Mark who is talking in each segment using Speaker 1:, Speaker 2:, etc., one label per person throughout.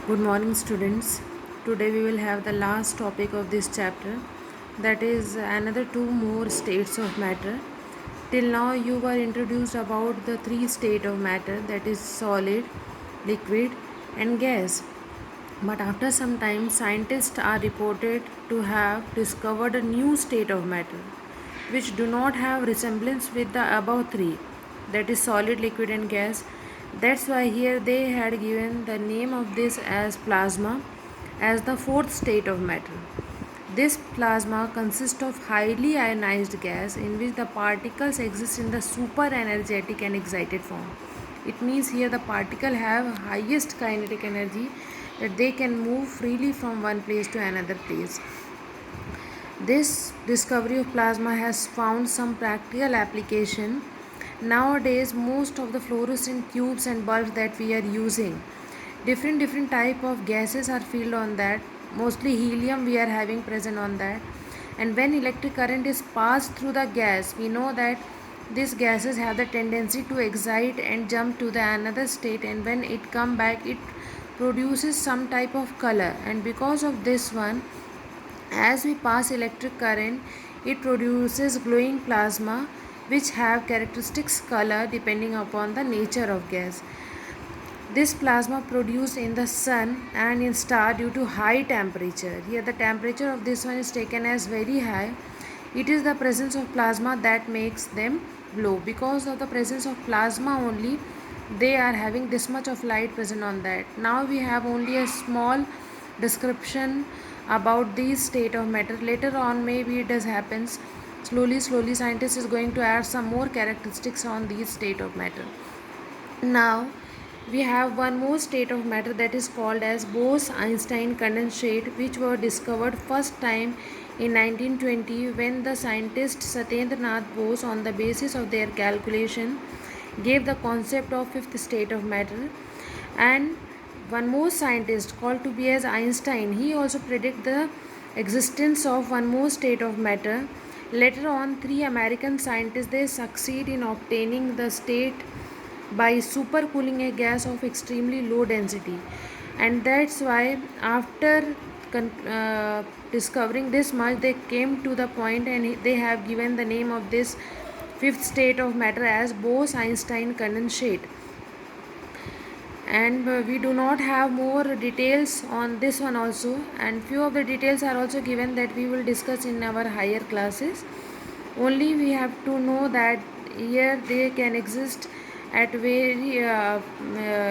Speaker 1: Good morning, students. Today we will have the last topic of this chapter, that is another two more states of matter. Till now, you were introduced about the three state of matter, that is solid, liquid, and gas. But after some time, scientists are reported to have discovered a new state of matter, which do not have resemblance with the above three, that is solid, liquid, and gas. That's why here they had given the name of this as plasma, as the fourth state of matter. This plasma consists of highly ionized gas in which the particles exist in the super energetic and excited form. It means here the particle have highest kinetic energy, that they can move freely from one place to another place. This discovery of plasma has found some practical application. Nowadays, most of the fluorescent tubes and bulbs that we are using, different type of gases are filled on that. Mostly helium we are having present on that. And when electric current is passed through the gas, we know that these gases have the tendency to excite and jump to the another state, and when it come back, it produces some type of color. And because of this one, as we pass electric current, it produces glowing plasma which have characteristics color depending upon the nature of gas. This plasma produced in the sun and in star due to high temperature. Here the temperature of this one is taken as very high. It is the presence of plasma that makes them glow. Because of the presence of plasma only, they are having this much of light present on that. Now we have only a small description about this state of matter. Later on maybe it does happens. Slowly scientists is going to add some more characteristics on this state of matter. Now we have one more state of matter, that is called as Bose-Einstein condensate, which were discovered first time in 1920 when the scientist Satyendra Nath Bose, on the basis of their calculation, gave the concept of fifth state of matter. And one more scientist called Tobias Einstein, he also predict the existence of one more state of matter. Later on, three American scientists, they succeed in obtaining the state by supercooling a gas of extremely low density. And that's why after discovering this much, they came to the point and they have given the name of this fifth state of matter as Bose-Einstein condensate. And we do not have more details on this one also, and few of the details are also given that we will discuss in our higher classes. Only we have to know that here they can exist at very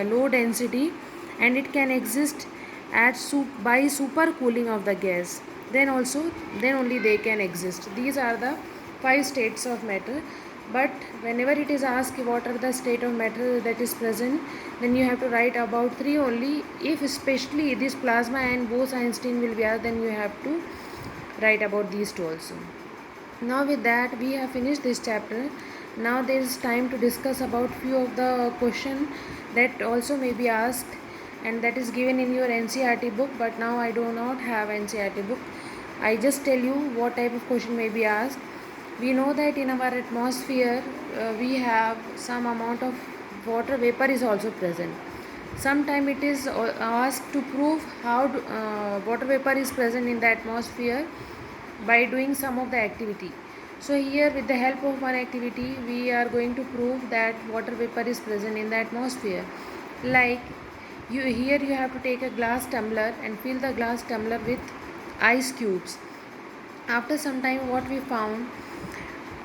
Speaker 1: low density, and it can exist at by supercooling of the gas. Then only they can exist. These are the five states of matter. But whenever it is asked what are the state of matter that is present, then you have to write about three only. If especially this plasma and Bose-Einstein will be asked, then you have to write about these two also. Now with that we have finished this chapter. Now there is time to discuss about few of the question that also may be asked, and that is given in your NCERT book. But now I do not have NCERT book. I just tell you what type of question may be asked. We know that in our atmosphere we have some amount of water vapor is also present. Sometime it is asked to prove how water vapor is present in the atmosphere by doing some of the activity. So here with the help of one activity we are going to prove that water vapor is present in the atmosphere. Like you have to take a glass tumbler and fill the glass tumbler with ice cubes. After some time what we found,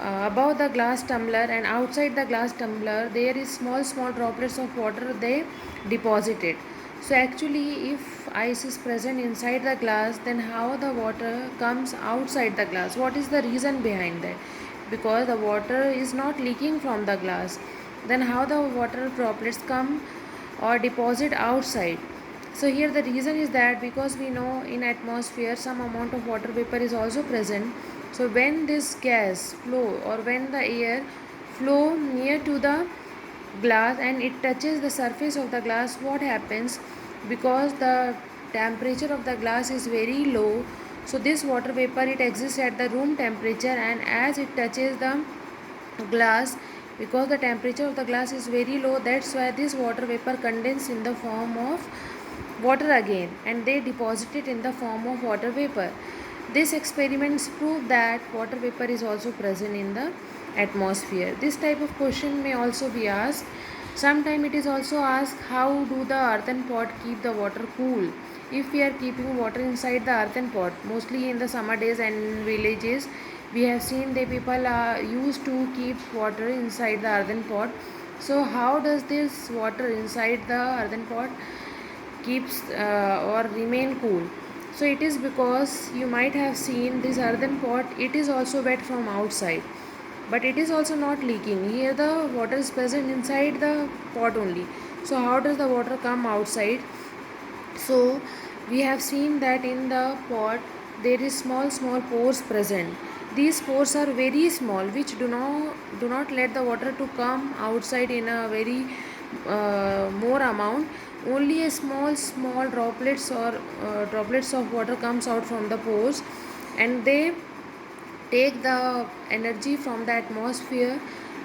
Speaker 1: above the glass tumbler and outside the glass tumbler there is small droplets of water they deposited. So actually if ice is present inside the glass, then how the water comes outside the glass? What is the reason behind that? Because the water is not leaking from the glass, then how the water droplets come or deposit outside? So here the reason is that because we know in atmosphere some amount of water vapor is also present. So when this gas flow or when the air flow near to the glass and it touches the surface of the glass, what happens? Because the temperature of the glass is very low, so this water vapor it exists at the room temperature, and as it touches the glass, because the temperature of the glass is very low, that's why this water vapor condenses in the form of water again and they deposit it in the form of water vapor. These experiments prove that water vapor is also present in the atmosphere. This type of question may also be asked. Sometimes it is also asked, how do the earthen pot keep the water cool? If we are keeping water inside the earthen pot, mostly in the summer days and in villages, we have seen the people are used to keep water inside the earthen pot. So how does this water inside the earthen pot keeps or remain cool? So it is because you might have seen this earthen pot, it is also wet from outside, but it is also not leaking. Here the water is present inside the pot only. So how does the water come outside? So we have seen that in the pot there is small pores present. These pores are very small, which do not let the water to come outside in a very more amount. Only a small droplets of water comes out from the pores, and they take the energy from the atmosphere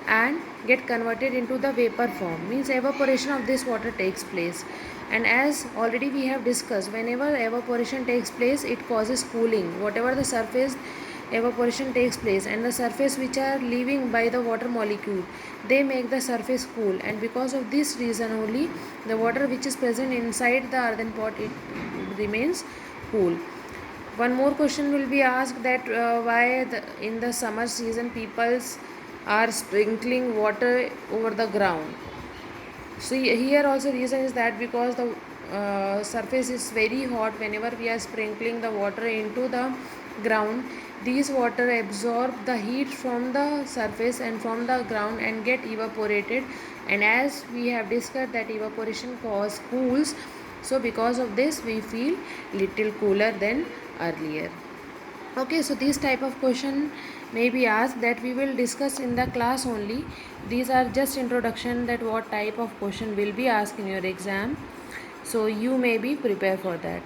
Speaker 1: and get converted into the vapor form, means evaporation of this water takes place. And as already we have discussed, whenever evaporation takes place it causes cooling. Whatever the surface evaporation takes place and the surface which are leaving by the water molecule, they make the surface cool, and because of this reason only the water which is present inside the earthen pot, it remains cool. One more question will be asked, that why in the summer season peoples are sprinkling water over the ground. See here also reason is that because the surface is very hot, whenever we are sprinkling the water into the ground, these water absorb the heat from the surface and from the ground and get evaporated. And as we have discussed that evaporation cause cools, so because of this we feel little cooler than earlier. Okay, so these type of question may be asked, that we will discuss in the class only. These are just introduction that what type of question will be asked in your exam, so you may be prepared for that.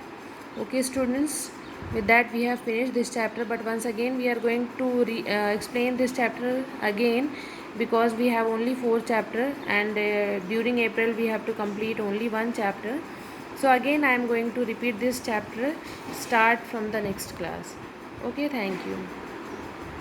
Speaker 1: Okay students, with that we have finished this chapter, but once again we are going to explain this chapter again, because we have only 4 chapter, and during April we have to complete only 1 chapter. So again I am going to repeat this chapter, start from the next class. Okay, thank you.